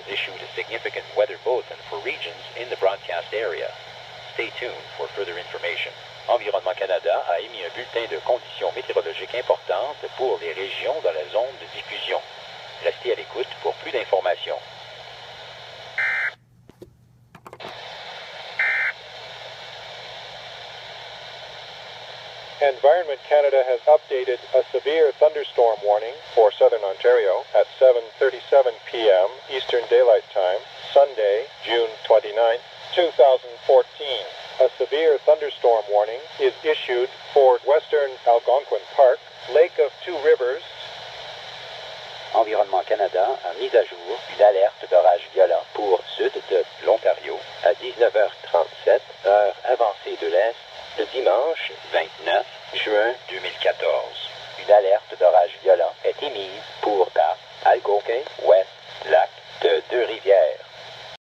issued a significant weather bulletin for regions in the broadcast area. Stay tuned for further information. Environnement Canada a émis un bulletin de conditions météorologiques importantes pour les régions dans la zone de diffusion. Restez à l'écoute pour plus d'informations. Environment Canada has updated a severe thunderstorm warning for southern Ontario at 7:37 p.m. Eastern Daylight Time, Sunday, June 29, 2014. A severe thunderstorm warning is issued for western Algonquin Park, Lake of Two Rivers. Environnement Canada a mis à jour une alerte d'orage violent pour sud de l'Ontario.